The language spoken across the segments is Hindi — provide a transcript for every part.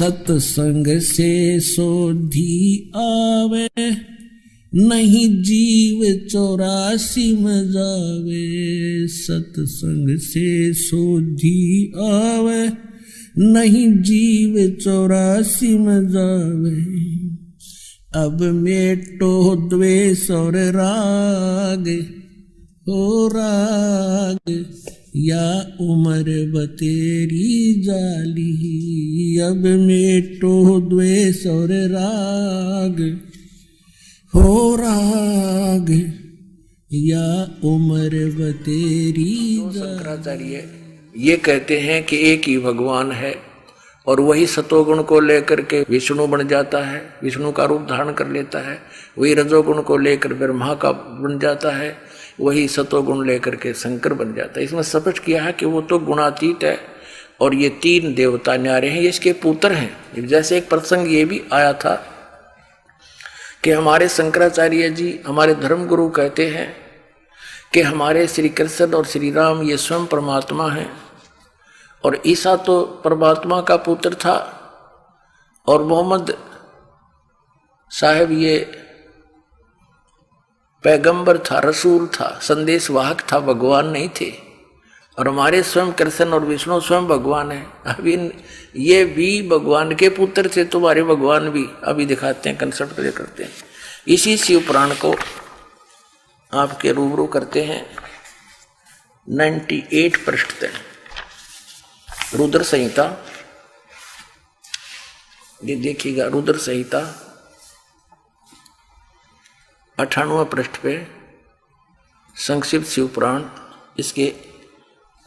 सत्संग से सोधी आवे, नहीं जीव 84 में जावे। सत्संग से सोधी आवे, नहीं जीव 84 में जावे। अब मेटो द्वेष और राग, हो राग या उम्र बतेरी जाली। अब मेटो द्वेष और राग, हो राग या उम्र बतेरी। शंकराचार्य ये कहते हैं कि एक ही भगवान है और वही सतोगुण को लेकर के विष्णु बन जाता है, विष्णु का रूप धारण कर लेता है। वही रजोगुण को लेकर ब्रह्मा का बन जाता है, वही सतोगुण लेकर के शंकर बन जाता है। इसमें स्पष्ट किया है कि वो तो गुणातीत है और ये 3 देवता न्यारे हैं, ये इसके पुत्र हैं। जैसे एक प्रसंग ये भी आया था कि हमारे शंकराचार्य जी, हमारे धर्म गुरु कहते हैं कि हमारे श्री कृष्ण और श्री राम ये स्वयं परमात्मा हैं और ईसा तो परमात्मा का पुत्र था और मोहम्मद साहब ये पैगंबर था, रसूल था, संदेशवाहक था, भगवान नहीं थे। और हमारे स्वयं कृष्ण और विष्णु स्वयं भगवान है। अभी ये भी भगवान के पुत्र थे, तुम्हारे भगवान भी अभी दिखाते हैं, कंसर्ट प्ले करते हैं। इसी शिव पुराण को आपके रूबरू करते हैं 98 पृष्ठ तक। रुद्र संहिता, ये देखिएगा, रुद्र संहिता 98 पृष्ठ पे संक्षिप्त शिव पुराण, इसके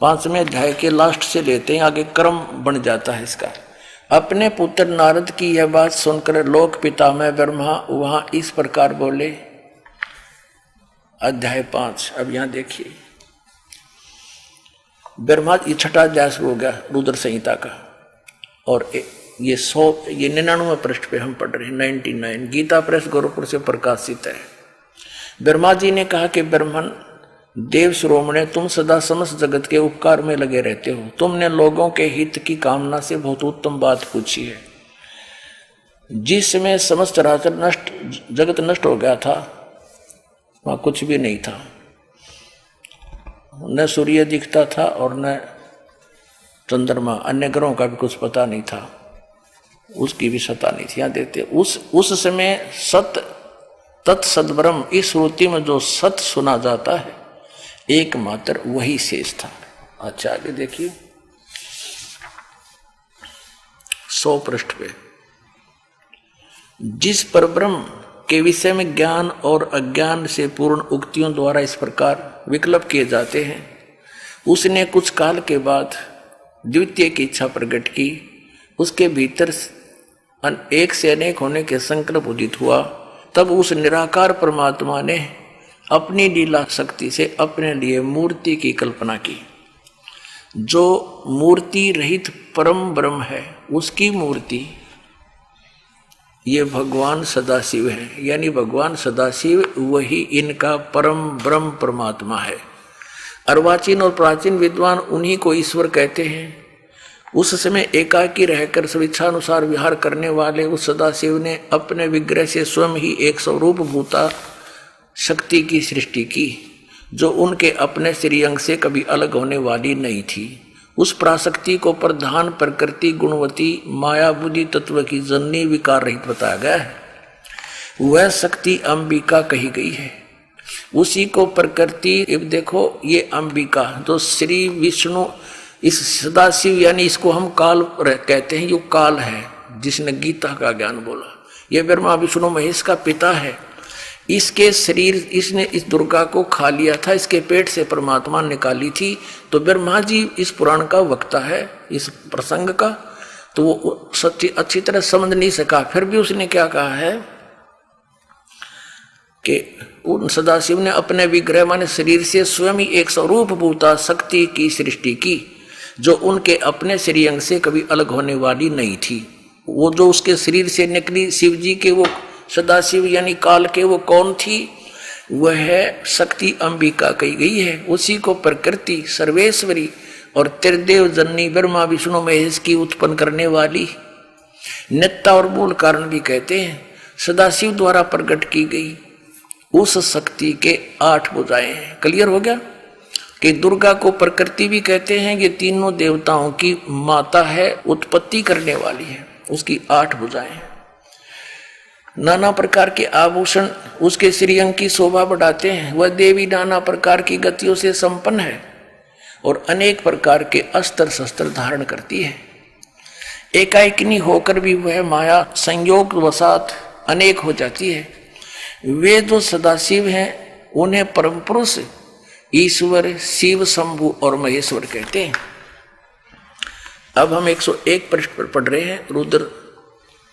5वें अध्याय के लास्ट से लेते हैं, आगे क्रम बन जाता है इसका। अपने पुत्र नारद की यह बात सुनकर लोक पितामह ब्रह्मा वहां इस प्रकार बोले। अध्याय 5, अब यहां देखिए, ब्रह्मा ये 6ठा अध्याय हो गया रुद्र संहिता का और ये 99 पृष्ठ पे हम पढ़ रहे हैं, 99। गीता प्रेस गोरखपुर से प्रकाशित है। ब्रह्मा जी ने कहा कि ब्राह्मण देव शिरोमणे, तुम सदा समस्त जगत के उपकार में लगे रहते हो। तुमने लोगों के हित की कामना से बहुत उत्तम बात पूछी है। जिस समय समस्त जगत नष्ट हो गया था, वहां कुछ भी नहीं था, न सूर्य दिखता था और न चंद्रमा, अन्य ग्रहों का भी कुछ पता नहीं था, उसकी भी सत्ता नहीं थी। यहाँ देखते उस समय सत तत्सद्ब्रह्म, इस श्रुति में जो सत्य सुना जाता है एकमात्र वही शेष था। अच्छा आगे देखिए 100 पृष्ठ पे, जिस परब्रह्म के विषय में ज्ञान और अज्ञान से पूर्ण उक्तियों द्वारा इस प्रकार विकल्प किए जाते हैं, उसने कुछ काल के बाद द्वितीय की इच्छा प्रकट की। उसके भीतर एक से अनेक होने के संकल्प उदित हुआ। तब उस निराकार परमात्मा ने अपनी लीला शक्ति से अपने लिए मूर्ति की कल्पना की। जो मूर्ति रहित परम ब्रह्म है, उसकी मूर्ति ये भगवान सदाशिव है। यानी भगवान सदाशिव वही इनका परम ब्रह्म परमात्मा है। अर्वाचीन और प्राचीन विद्वान उन्हीं को ईश्वर कहते हैं। उस समय एकाकी रहकर स्वेच्छानुसार विहार करने वाले उस सदाशिव ने अपने विग्रह से स्वयं ही एक स्वरूप भूता शक्ति की सृष्टि की, जो उनके अपने श्रीअंग से कभी अलग होने वाली नहीं थी। उस प्राशक्ति को प्रधान प्रकृति गुणवती माया बुद्धि तत्व की जननी विकार रहित बताया गया है। वह शक्ति अंबिका कही गई है। उसी को प्रकृति, देखो ये अंबिका जो श्री विष्णु, इस सदाशिव यानी इसको हम काल कहते हैं, यो काल है जिसने गीता का ज्ञान बोला। ये ब्रह्मा विष्णु महेश का पिता है। इसके शरीर, इसने इस दुर्गा को खा लिया था, इसके पेट से परमात्मा निकाली थी। तो ब्रह्मा जी इस पुराण का वक्ता है, इस प्रसंग का, तो वो सच्ची अच्छी तरह समझ नहीं सका। फिर भी उसने क्या कहा है कि उन सदाशिव ने अपने विग्रह माने शरीर से स्वयं ही एक स्वरूप भूता शक्ति की सृष्टि की, जो उनके अपने श्रीअंग से कभी अलग होने वाली नहीं थी। वो जो उसके शरीर से निकली शिव जी के, वो सदाशिव यानी काल के, वो कौन थी? वह शक्ति अंबिका कही गई है। उसी को प्रकृति सर्वेश्वरी और त्रिदेव जननी ब्रह्मा विष्णु महेश की उत्पन्न करने वाली नेता और मूल कारण भी कहते हैं। सदाशिव द्वारा प्रकट की गई उस शक्ति के 8 भुजाएं हैं। क्लियर हो गया कि दुर्गा को प्रकृति भी कहते हैं। ये तीनों देवताओं की माता है, उत्पत्ति करने वाली है, उसकी 8 भुजाएं हैं। नाना प्रकार के आभूषण उसके श्रीअंग की शोभा बढ़ाते हैं। वह देवी नाना प्रकार की गतियों से संपन्न है और अनेक प्रकार के अस्त्र शस्त्र धारण करती है। एकाएकिनी होकर भी वह माया संयोग वसात अनेक हो जाती है। वे जो सदाशिव हैं उन्हें परम पुरुष ईश्वर, शिव, शंभु और महेश्वर कहते हैं। अब हम 101 पृष्ठ पर पढ़ रहे हैं रुद्र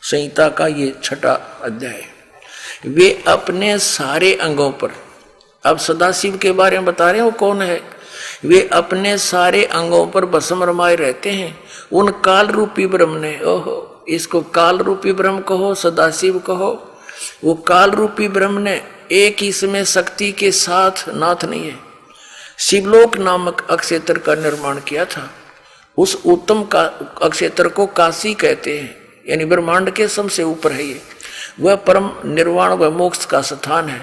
संहिता का ये 6वां अध्याय। वे अपने सारे अंगों पर, अब सदाशिव के बारे में बता रहे हैं वो कौन है। वे अपने सारे अंगों पर भस्म रमाए रहते हैं। उन काल रूपी ब्रह्म ने, ओहो, इसको काल रूपी ब्रह्म कहो, सदाशिव कहो, वो काल रूपी ब्रह्म ने एक ही समय शक्ति के साथ नाथ नहीं है, शिवलोक नामक अक्षेत्र का निर्माण किया था। उस उत्तम का अक्षेत्र को काशी कहते हैं, यानी ब्रह्मांड के सबसे ऊपर है ये। वह परम निर्वाण व मोक्ष का स्थान है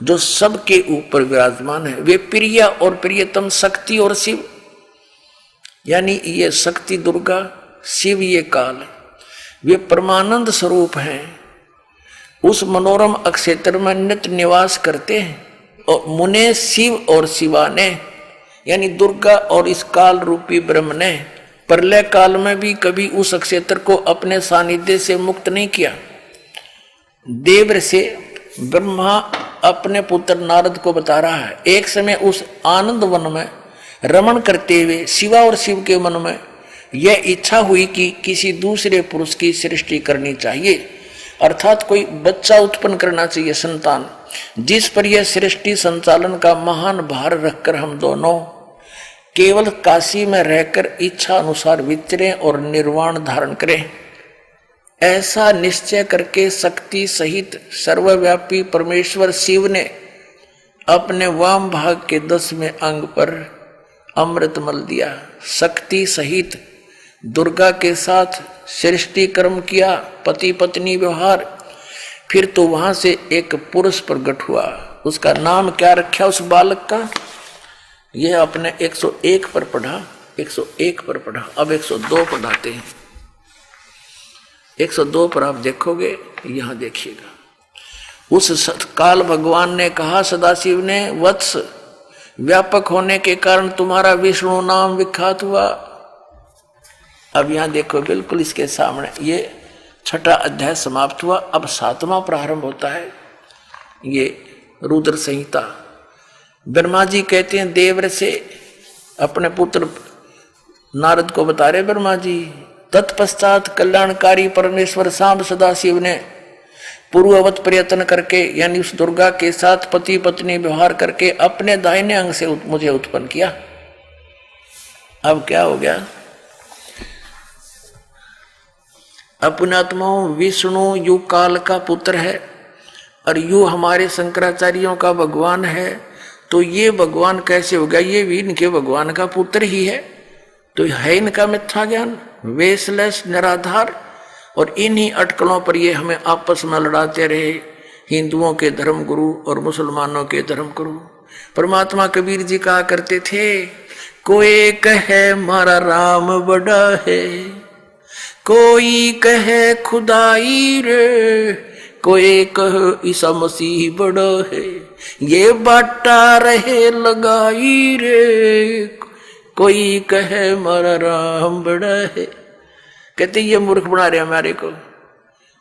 जो सबके ऊपर विराजमान है। वे प्रिय और प्रियतम शक्ति और शिव, यानी ये शक्ति दुर्गा, शिव ये काल, वे परमानंद स्वरूप हैं। उस मनोरम अक्षेत्र में नित्य निवास करते हैं और मुने शिव और शिवा ने, यानी दुर्गा और इस काल रूपी ब्रह्म ने प्रलय काल में भी कभी उस अक्षेत्र को अपने सानिध्य से मुक्त नहीं किया। देव से ब्रह्मा अपने पुत्र नारद को बता रहा है, एक समय उस आनंद वन में रमण करते हुए शिवा और शिव के मन में यह इच्छा हुई कि किसी दूसरे पुरुष की सृष्टि करनी चाहिए, अर्थात कोई बच्चा उत्पन्न करना चाहिए, संतान, जिस पर यह सृष्टि संचालन का महान भार रखकर हम दोनों केवल काशी में रहकर इच्छा अनुसार विचरें और निर्वाण धारण करें। ऐसा निश्चय करके शक्ति सहित सर्वव्यापी परमेश्वर शिव ने अपने वाम भाग के 10वें अंग पर अमृत मल दिया। शक्ति सहित दुर्गा के साथ सृष्टि कर्म किया, पति पत्नी व्यवहार। फिर तो वहां से एक पुरुष प्रकट हुआ। उसका नाम क्या रखा उस बालक का, यह अपने 101 पर पढ़ा, 101 पर पढ़ा। अब 102 पढ़ाते हैं। 102 पर आप देखोगे, यहां देखिएगा। उस काल भगवान ने कहा सदाशिव ने, वत्स, व्यापक होने के कारण तुम्हारा विष्णु नाम विख्यात हुआ। अब यहां देखो, बिल्कुल इसके सामने ये 6वां अध्याय समाप्त हुआ। अब 7वां प्रारंभ होता है, ये रुद्र संहिता। ब्रह्मा जी कहते हैं देव से अपने पुत्र नारद को बता रहे ब्रह्मा जी, तत्पश्चात कल्याणकारी परमेश्वर सांब सदाशिव ने पूर्ववत प्रयत्न करके, यानी उस दुर्गा के साथ पति पत्नी व्यवहार करके अपने दाहिने अंग से मुझे उत्पन्न किया। अब क्या हो गया, अपनात्मा विष्णु यु काल का पुत्र है और यु हमारे शंकराचार्यों का भगवान है, तो ये भगवान कैसे हो गया, ये भी इनके भगवान का पुत्र ही है। तो है इनका मिथ्या ज्ञान, वेशलेस, निराधार। और इन्हीं अटकलों पर ये हमें आपस में लड़ाते रहे, हिंदुओं के धर्म गुरु और मुसलमानों के धर्म गुरु। परमात्मा कबीर जी कहा करते थे, कोई कहे मारा राम बड़ा है, कोई कहे खुदाई रे, कोई कहे ईसा मसीह बड़ा है, ये बाटा रहे लगाई रे, कोई कहे मारा राम बड़ा है। कहते ये मूर्ख बना रहे हमारे को।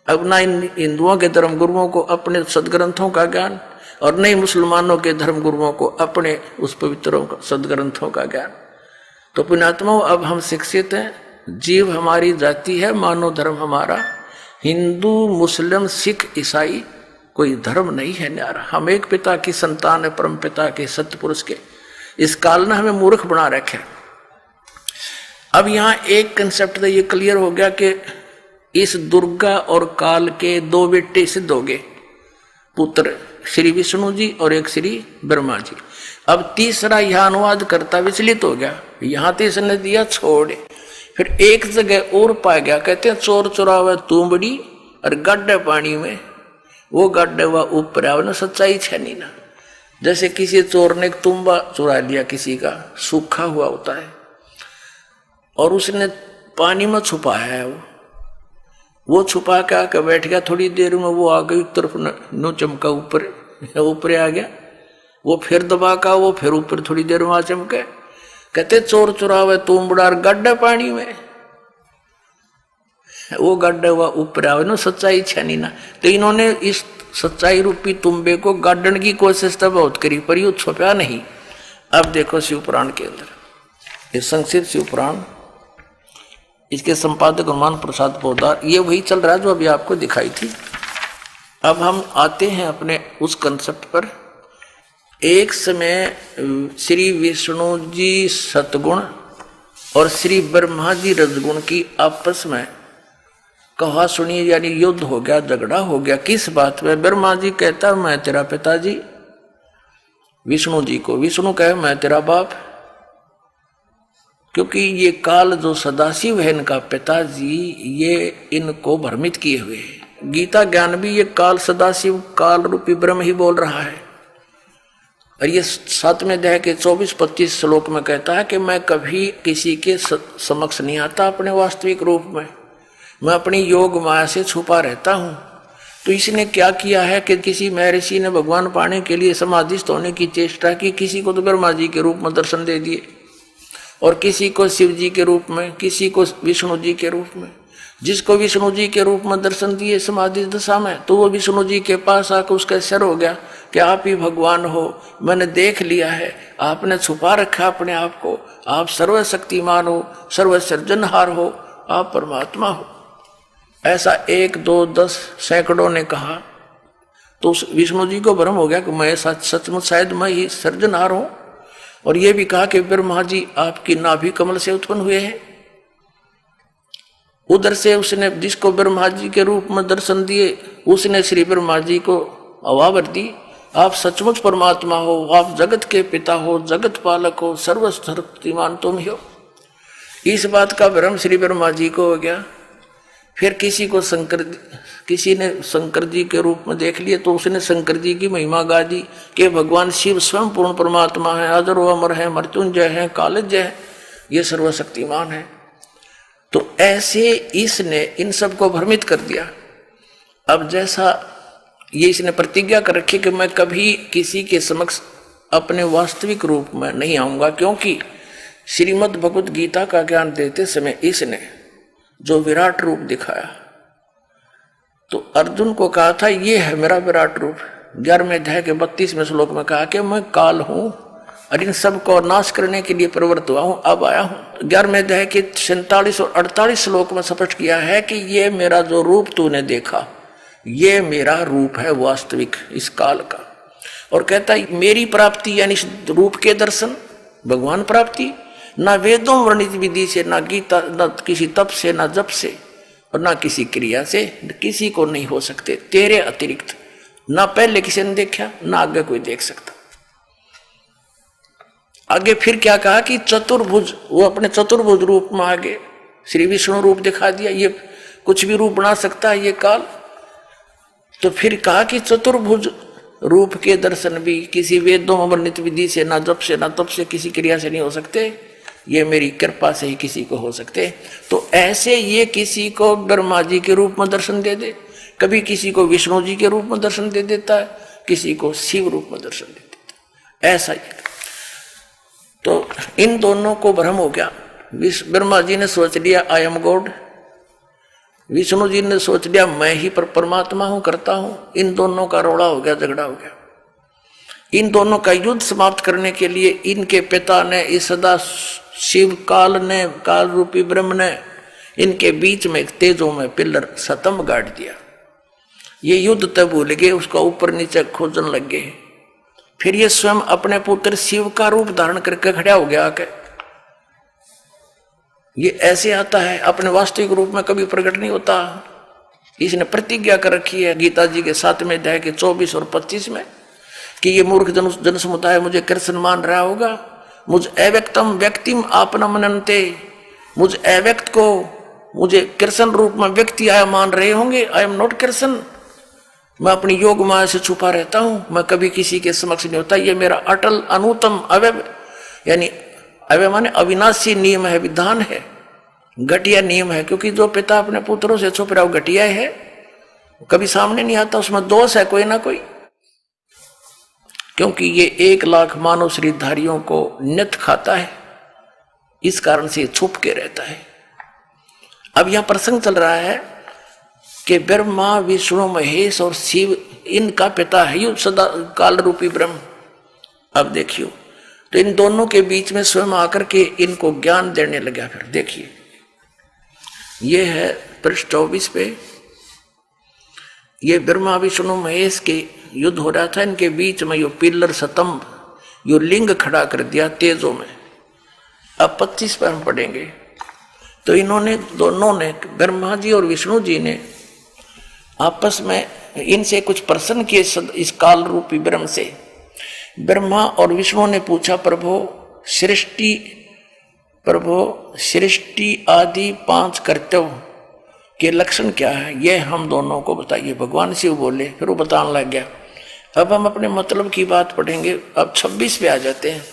अब ना इन हिंदुओं के धर्म गुरुओं को अपने सदग्रंथों का ज्ञान और नहीं मुसलमानों के धर्म गुरुओं को अपने उस पवित्रों का सदग्रंथों का ज्ञान। तो पुण्यात्माओं, अब हम शिक्षित हैं, जीव हमारी जाति है, मानव धर्म हमारा, हिंदू मुस्लिम सिख ईसाई कोई धर्म नहीं है न्यारा। हम एक पिता की संतान है, परम पिता के सत्य पुरुष के। इस काल ने हमें मूर्ख बना रखे। अब यहाँ एक कंसेप्ट तो ये क्लियर हो गया कि इस दुर्गा और काल के 2 बेटे सिद्ध हो गए, पुत्र श्री विष्णु जी और एक श्री ब्रह्मा जी। अब तीसरा यह अनुवाद करता विचलित हो गया। यहाँ तो इसने दिया छोड़, फिर एक जगह और पा गया, कहते हैं चोर चुरावे तुमबड़ी और गड्ढे पानी में, वो गड्ढे हुआ ऊपर आवे ना, सच्चाई है नहीं ना। जैसे किसी चोर ने एक तुम्बा चुरा लिया, किसी का सूखा हुआ होता है, और उसने पानी में छुपाया है, वो छुपा के आके बैठ गया, थोड़ी देर में वो आ गई तरफ नो चमका, ऊपर आ गया, वो फिर दबा का, वो फिर ऊपर थोड़ी देर में आ चमके। कहते चोर चुरावे तुमबड़ा गड्ढे पानी में, वो गड्ढे हुआ ऊपर आवे ना, सच्चाई छनी ना। तो इन्होंने इस सच्चाई रूपी तुम्बे को गाड़ने की कोशिश तो बहुत करी, पर यू छुपा नहीं। अब देखो शिव पुराण के अंदर, ये संक्षिप्त शिव पुराण, इसके संपादक हनुमान प्रसाद पोदार, ये वही चल रहा है जो अभी आपको दिखाई थी। अब हम आते हैं अपने उस कंसेप्ट पर। एक समय श्री विष्णु जी सतगुण और श्री ब्रह्मा जी रजगुण की आपस में कहा सुनी, यानी युद्ध हो गया, झगड़ा हो गया। किस बात में? ब्रह्मा जी कहता मैं तेरा पिताजी विष्णु जी को, विष्णु कहे मैं तेरा बाप, क्योंकि ये काल जो सदाशिव है इनका पिताजी, ये इनको भ्रमित किए हुए है। गीता ज्ञान भी ये काल सदाशिव काल रूपी ब्रह्म ही बोल रहा है। और ये 7वें अध्याय के 24-25 श्लोक में कहता है कि मैं कभी किसी के समक्ष नहीं आता अपने वास्तविक रूप में, मैं अपनी योग माया से छुपा रहता हूं। तो इसने क्या किया है कि किसी महर्षि ने भगवान पाने के लिए समाधिस्थ होने की चेष्टा की, किसी को तो ब्रह्मा जी के रूप में दर्शन दे दिए, और किसी को शिव जी के रूप में, किसी को विष्णु जी के रूप में। जिसको विष्णु जी के रूप में दर्शन दिए समाधि दशा में, तो वो विष्णु जी के पास आकर उसका सिर हो गया कि आप ही भगवान हो, मैंने देख लिया है, आपने छुपा रखा अपने आप को, आप सर्वशक्तिमान हो, सर्वसृजनहार हो, आप परमात्मा हो। ऐसा 1, 2, 10 सैकड़ों ने कहा। तो उस विष्णु जी को भ्रम हो गया कि मैं सचमुच शायद मैं ही सृजनहार हूं। और ये भी कहा कि ब्रह्मा जी आपकी नाभि कमल से उत्पन्न हुए हैं। उधर से उसने जिसको ब्रह्मा जी के रूप में दर्शन दिए, उसने श्री ब्रह्मा जी को आवाज दी, आप सचमुच परमात्मा हो, आप जगत के पिता हो, जगत पालक हो, सर्वशक्तिमान तुम ही हो। इस बात का भ्रम श्री ब्रह्मा जी को हो गया। फिर किसी ने शंकर जी के रूप में देख लिए, तो उसने शंकर जी की महिमा गा दी कि भगवान शिव स्वयं पूर्ण परमात्मा है, अजर अमर है, मृत्युंजय है, कालज्ञ है, ये सर्वशक्तिमान है। तो ऐसे इसने इन सबको भ्रमित कर दिया। अब जैसा ये इसने प्रतिज्ञा कर रखी कि मैं कभी किसी के समक्ष अपने वास्तविक रूप में नहीं आऊंगा, क्योंकि श्रीमद् भगवत गीता का ज्ञान देते समय इसने जो विराट रूप दिखाया, तो अर्जुन को कहा था ये है मेरा विराट रूप। 11वें अध्याय के 32वें श्लोक में कहा कि मैं काल हूं और इन सब को नाश करने के लिए प्रवृत्त हुआ हूं, अब आया हूं। 11वें अध्याय के 47 और 48 श्लोक में स्पष्ट किया है कि ये मेरा जो रूप तूने देखा, ये मेरा रूप है वास्तविक इस काल का। और कहता है मेरी प्राप्ति यानी इस रूप के दर्शन, भगवान प्राप्ति, ना वेदों वर्णित विधि से, ना गीता, ना किसी तप से, ना जप से, और ना किसी क्रिया से, किसी को नहीं हो सकते तेरे अतिरिक्त। ना पहले किसी ने देखा, ना आगे कोई देख सकता। आगे फिर क्या कहा कि चतुर्भुज, वो अपने चतुर्भुज रूप में आगे श्री विष्णु रूप दिखा दिया। ये कुछ भी रूप बना सकता है ये काल। तो फिर कहा कि चतुर्भुज रूप के दर्शन भी किसी वेदों में वर्णित विधि से, ना जप से, ना तप से, किसी क्रिया से नहीं हो सकते, ये मेरी कृपा से ही किसी को हो सकते। तो ऐसे ये किसी को ब्रह्मा जी के रूप में दर्शन दे दे, कभी किसी को विष्णु जी के रूप में दर्शन दे देता है, किसी को शिव रूप में दर्शन दे देता है, ऐसा ही। तो इन दोनों को भ्रम हो गया। ब्रह्मा जी ने सोच लिया I am God, Vishnu ji ने सोच लिया मैं ही परमात्मा हूं, करता हूं। इन दोनों का रोड़ा हो गया, झगड़ा हो गया। इन दोनों का युद्ध समाप्त करने के लिए इनके पिता ने, इस सदा शिव काल ने, काल रूपी ब्रह्म ने इनके बीच में एक तेजों में पिलर स्तंभ गाड़ दिया। ये युद्ध तब भूल गए, उसका ऊपर नीचे खोजने लग गए। फिर ये स्वयं अपने पुत्र शिव का रूप धारण करके खड़ा हो गया आके। ये ऐसे आता है, अपने वास्तविक रूप में कभी प्रकट नहीं होता। इसने प्रतिज्ञा कर रखी है गीता जी के 7वें अध्याय के 24 और 25 में कि ये मूर्ख जन समुदाय मुझे कृष्ण मान रहा होगा, मुझ अव्यक्तम व्यक्तिम आपना मनन्ते, मुझ अव्यक्त को मुझे कृष्ण रूप में व्यक्ति आया मान रहे होंगे। I am not Krishna. मैं अपनी योग माया से छुपा रहता हूं, मैं कभी किसी के समक्ष नहीं होता। ये मेरा अटल अनुतम अवय, यानी अवय माने अविनाशी नियम है, विधान है, घटिया नियम है। क्योंकि जो पिता अपने पुत्रों से छुप रहा हो घटिया है, कभी सामने नहीं आता, उसमें दोष है कोई ना कोई। क्योंकि ये 1 लाख मानव शरीरधारियों को नित खाता है, इस कारण से छुप के रहता है। अब यहां प्रसंग चल रहा है कि ब्रह्मा विष्णु महेश और शिव इनका पिता है ये सदा काल रूपी ब्रह्म। अब देखियो, तो इन दोनों के बीच में स्वयं आकर के इनको ज्ञान देने लगा। फिर देखिए, ये है पृष्ठ 24 पे, ये ब्रह्मा विष्णु महेश के युद्ध हो रहा था। इनके बीच में यो पिल्लर स्तंभ, यो लिंग खड़ा कर दिया तेजों में। अब 25 पर हम पढ़ेंगे। तो इन्होंने दोनों ने, ब्रह्मा जी और विष्णु जी ने आपस में इनसे कुछ प्रश्न किए इस काल रूपी ब्रह्म से। ब्रह्मा और विष्णु ने पूछा, प्रभु सृष्टि आदि 5 कर्तव्य के लक्षण क्या है, ये हम दोनों को बताइए। भगवान शिव बोले, फिर वो बताने लग गया। अब हम अपने मतलब की बात पढ़ेंगे। अब 26 पे आ जाते हैं।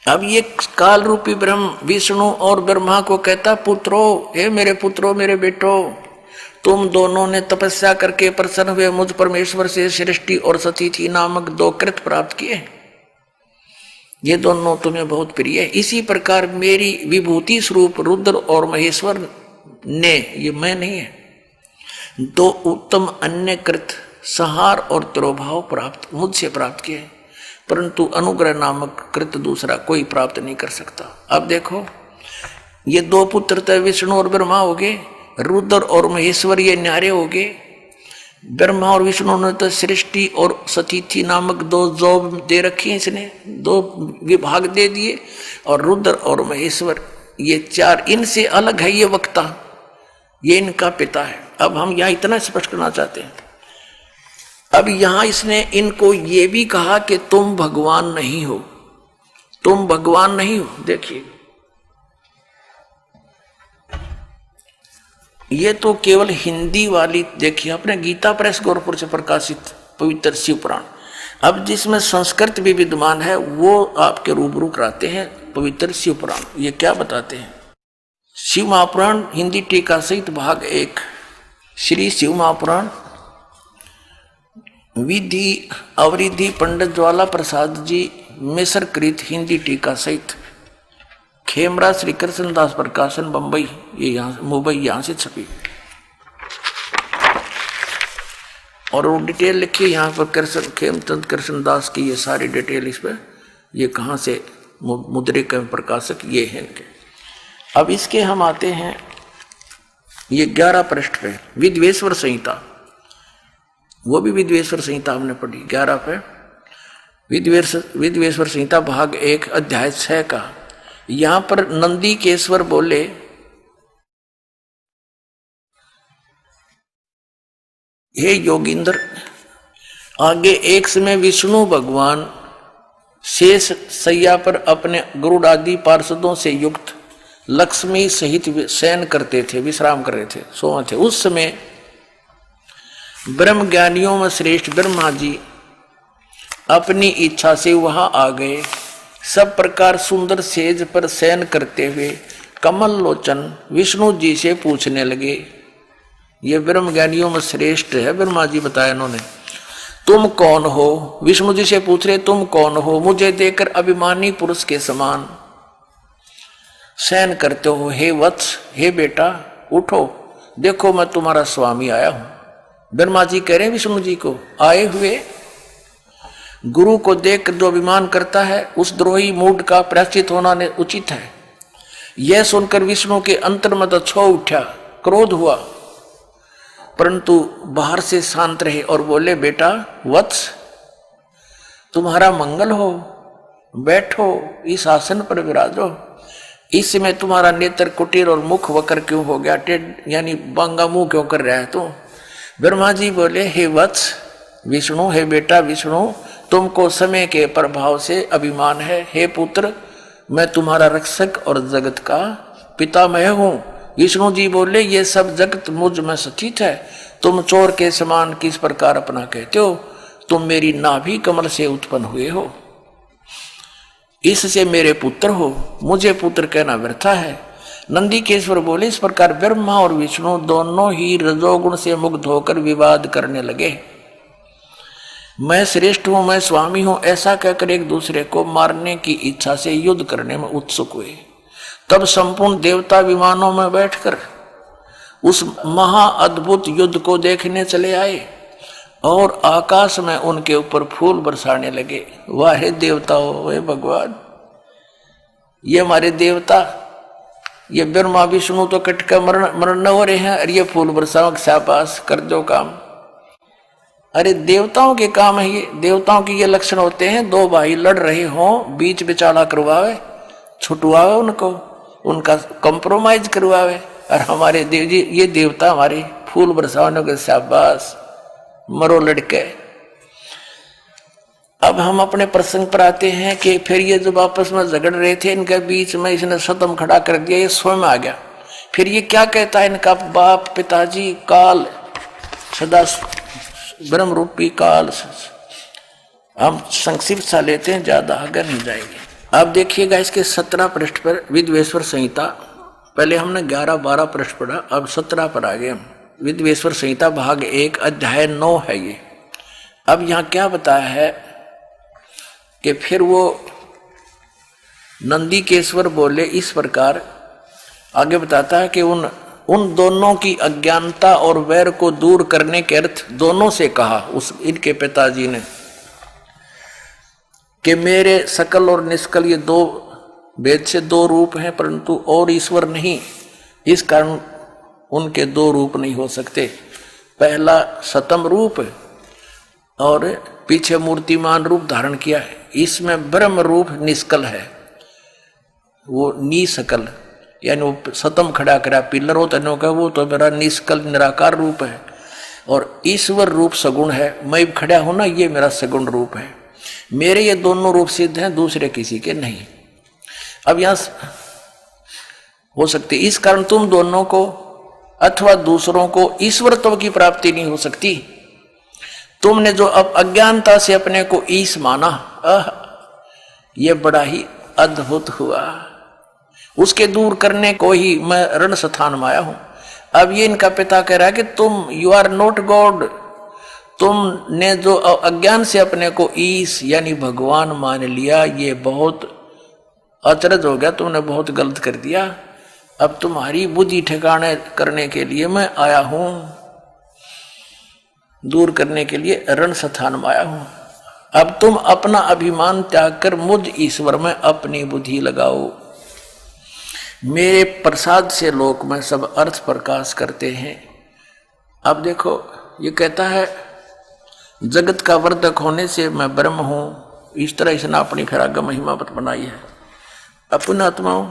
अब ये काल रूपी ब्रह्म विष्णु और ब्रह्मा को कहता, पुत्रो, हे मेरे पुत्रो, मेरे बेटो, तुम दोनों ने तपस्या करके प्रसन्न हुए मुझ परमेश्वर से सृष्टि और सतीथि नामक 2 कृत प्राप्त किए। ये दोनों तुम्हें बहुत प्रिय है। इसी प्रकार मेरी विभूति स्वरूप रुद्र और महेश्वर ने, ये मैं नहीं है, 2 उत्तम अन्य कृत संहार और तिरोभाव प्राप्त मुझसे प्राप्त किए, परंतु अनुग्रह नामक कृत दूसरा कोई प्राप्त नहीं कर सकता। अब देखो, ये 2 पुत्र थे, विष्णु और ब्रह्मा हो गए, रुद्र और महेश्वर ये न्यारे हो गए। ब्रह्मा और विष्णु ने तो सृष्टि और सतीथि नामक 2 जॉब दे रखी है, इसने 2 विभाग दे दिए। और रुद्र और महेश्वर ये 4 इनसे अलग है, ये वक्ता, ये इनका पिता है। अब हम यहाँ इतना स्पष्ट करना चाहते हैं। अब यहां इसने इनको ये भी कहा कि तुम भगवान नहीं हो, तुम भगवान नहीं हो। देखिए, ये तो केवल हिंदी वाली, देखिए अपने गीता प्रेस गोरखपुर से प्रकाशित पवित्र शिव पुराण। अब जिसमें संस्कृत भी विद्यमान है वो आपके रूबरू कराते हैं पवित्र शिव पुराण। ये क्या बताते हैं? शिव महापुराण हिंदी टीका सहित भाग 1, श्री शिव महापुराण विधि अवरिधि पंडित ज्वाला प्रसाद जी मिस्र कृत हिंदी टीका सहित, खेमरा श्री कृष्णदास प्रकाशन बंबई, ये यहाँ मुंबई यहाँ से छपी। और वो डिटेल लिखी यहाँ पर खेमचंद कृष्णदास की, ये सारी डिटेल इस पर, ये कहाँ से मुद्रिक प्रकाशक ये हैं इनके। अब इसके हम आते हैं ये 11 पृष्ठ पे, विद्वेश्वर संहिता, वो भी विद्वेश्वर संहिता हमने पढ़ी 11 पे। विद्वेश्वर संहिता भाग 1 अध्याय 6 का। यहां पर नंदीकेश्वर बोले, हे योगिंद्र, आगे एक समय विष्णु भगवान शेष सैया पर अपने गरुड़ आदि पार्षदों से युक्त लक्ष्मी सहित शयन करते थे, विश्राम कर रहे थे, सोए थे। उस समय ब्रह्म ज्ञानियों में श्रेष्ठ ब्रह्मा जी अपनी इच्छा से वहां आ गए। सब प्रकार सुंदर सेज पर शयन करते हुए कमल लोचन विष्णु जी से पूछने लगे। ये ब्रह्म ज्ञानियों में श्रेष्ठ है, ब्रह्मा जी बताया इन्होंने। तुम कौन हो? विष्णु जी से पूछ रहे, तुम कौन हो? मुझे देखकर अभिमानी पुरुष के समान शयन करते हो। हे वत्स, हे बेटा, उठो, देखो मैं तुम्हारा स्वामी आया हूं। ब्रह्मा जी कह रहे हैं विष्णु जी को, आए हुए गुरु को देख जो अभिमान करता है उस द्रोही मूड का प्रायश्चित होना उचित है। यह सुनकर विष्णु के अंतर में तो छो उठा, क्रोध हुआ, परंतु बाहर से शांत रहे और बोले, बेटा वत्स, तुम्हारा मंगल हो, बैठो, इस आसन पर विराजो। इस समय तुम्हारा नेत्र कुटीर और मुख वक्र क्यों हो गया? यानी बांगा मुंह क्यों कर रहा है तू? ब्रह्मा जी बोले, हे वत्स विष्णु, हे बेटा विष्णु, तुमको समय के प्रभाव से अभिमान है। हे पुत्र, मैं तुम्हारा रक्षक और जगत का पितामह हूं। विष्णु जी बोले, ये सब जगत मुझ में सचित है। तुम चोर के समान किस प्रकार अपना कहते हो? तुम मेरी नाभि कमल से उत्पन्न हुए हो, इससे मेरे पुत्र हो। मुझे पुत्र कहना व्यर्थ है। नंदीकेश्वर बोले, इस प्रकार ब्रह्मा और विष्णु दोनों ही रजोगुण से मुक्त होकर विवाद करने लगे। मैं श्रेष्ठ हूं, मैं स्वामी हूं, ऐसा कहकर एक दूसरे को मारने की इच्छा से युद्ध करने में उत्सुक हुए। तब संपूर्ण देवता विमानों में बैठकर उस महा अद्भुत युद्ध को देखने चले आए और आकाश में उनके ऊपर फूल बरसाने लगे। वाहे देवताओं, हे भगवान, ये हमारे देवता, ये ब्रह्मा विष्णु तो कटका मरण हो रहे हैं और ये फूल बरसाओ, शाबाश, कर दो काम। अरे देवताओं के काम है ये, देवताओं के ये लक्षण होते हैं। दो भाई लड़ रहे हों, बीच बिचाला करवावे, छुटवावे उनको, उनका कंप्रोमाइज करवावे। और हमारे देव जी, ये देवता हमारे फूल बरसाने के, शाबाश, मरो लड़के। अब हम अपने प्रसंग पर आते हैं कि फिर ये जब आपस में झगड़ रहे थे, इनके बीच में इसने सतम खड़ा कर दिया, ये स्वयं आ गया। फिर ये क्या कहता है, इनका बाप पिताजी काल, सदा ब्रह्म रूपी काल। हम संक्षिप्त सा लेते हैं, ज्यादा आगे नहीं जाएंगे। अब देखिएगा इसके 17 पृष्ठ पर विद्वेश्वर संहिता, पहले हमने 11-12 पृष्ठ पढ़ा, अब 17 पर आ गए हम। विद्वेश्वर संहिता भाग 1 अध्याय 9 है ये। अब यहाँ क्या बताया है कि फिर वो नंदीकेश्वर बोले, इस प्रकार आगे बताता है कि उन दोनों की अज्ञानता और वैर को दूर करने के अर्थ दोनों से कहा उस इनके पिताजी ने कि मेरे सकल और निष्कल ये दो भेद से दो रूप हैं, परंतु और ईश्वर नहीं, इस कारण उनके दो रूप नहीं हो सकते। पहला सतम रूप और पीछे मूर्तिमान रूप धारण किया है, इसमें ब्रह्म रूप निष्कल है, वो निसकल, यानी वो सतम खड़ा करा पिलर हो तनों का, वो तो मेरा निष्कल निराकार रूप है। और ईश्वर रूप सगुण है, मैं खड़ा हूं ना, ये मेरा सगुण रूप है। मेरे ये दोनों रूप सिद्ध हैं, दूसरे किसी के नहीं। अब यहां हो सकती, इस कारण तुम दोनों को अथवा दूसरों को ईश्वरत्व की प्राप्ति नहीं हो सकती। तुमने जो अब अज्ञानता से अपने को ईश माना, ये बड़ा ही अद्भुत हुआ। उसके दूर करने को ही मैं रण स्थान में आया हूं। अब ये इनका पिता कह रहा है कि तुम, यू आर नॉट गॉड, तुमने जो अज्ञान से अपने को ईश यानी भगवान मान लिया, ये बहुत अचरज हो गया, तुमने बहुत गलत कर दिया। अब तुम्हारी बुद्धि ठिकाने करने के लिए मैं आया हूं, दूर करने के लिए रण स्थान में आया हूं। अब तुम अपना अभिमान त्याग कर मुझ ईश्वर में अपनी बुद्धि लगाओ। मेरे प्रसाद से लोक में सब अर्थ प्रकाश करते हैं। अब देखो, ये कहता है जगत का वर्धक होने से मैं ब्रह्म हूं, इस तरह इसने अपनी फिर आगे महिमा बनाई है अपन आत्माओं।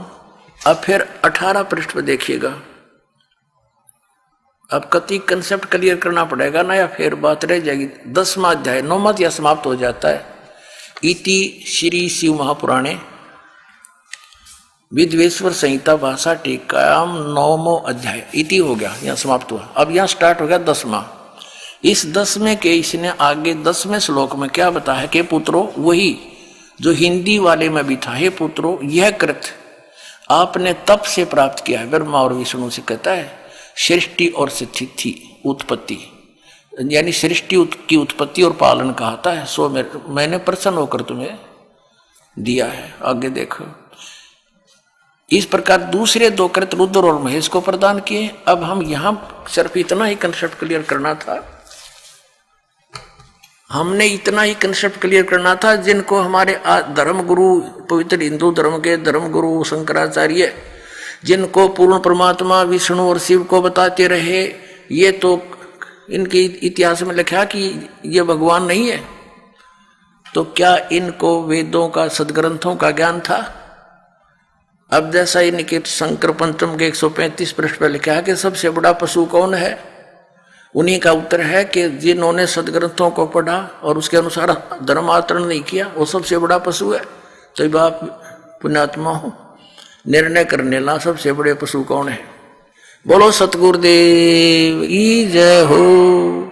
अब फिर 18 पृष्ठ पर देखिएगा। अब कति कंसेप्ट क्लियर करना पड़ेगा ना, या फिर बात रह जाएगी। 10वां अध्याय 9वां अध्याय समाप्त हो जाता है। इति श्री शिव महापुराणे विद्वेश्वर संहिता भाषा टीकायाम 9वां अध्याय इति हो गया, यहाँ समाप्त हुआ। अब यहाँ स्टार्ट हो गया 10वां। इस 10वें के इसने आगे 10वें श्लोक में क्या बताया है कि पुत्रो, वही जो हिंदी वाले में भी था, हे पुत्रो, यह कृत आपने तप से प्राप्त किया है। ब्रह्मा और विष्णु से कहता है सृष्टि और स्थिति उत्पत्ति, यानी सृष्टि की उत्पत्ति और पालन कहता है, सो मैंने प्रसन्न होकर तुम्हें दिया है। आगे देखो, इस प्रकार दूसरे दो कृत रुद्र और महेश को प्रदान किए। अब हम यहां सिर्फ इतना ही कंसेप्ट क्लियर करना था, हमने इतना ही कंसेप्ट क्लियर करना था, जिनको हमारे धर्म गुरु, पवित्र हिंदू धर्म के धर्म गुरु शंकराचार्य, जिनको पूर्ण परमात्मा विष्णु और शिव को बताते रहे, ये तो इनके इतिहास में लिखा कि ये भगवान नहीं है, तो क्या इनको वेदों का सदग्रंथों का ज्ञान था? अब जैसा इनके शंकर पंचम के 135 पृष्ठ पर लिखा है कि सबसे बड़ा पशु कौन है, उन्हीं का उत्तर है कि जिन्होंने सदग्रंथों को पढ़ा और उसके अनुसार धर्म आचरण नहीं किया वो सबसे बड़ा पशु है। तो जब आप पुण्यात्मा हो, निर्णय करने ला सबसे बड़े पशु कौन है? बोलो सतगुरुदेव की जय हो।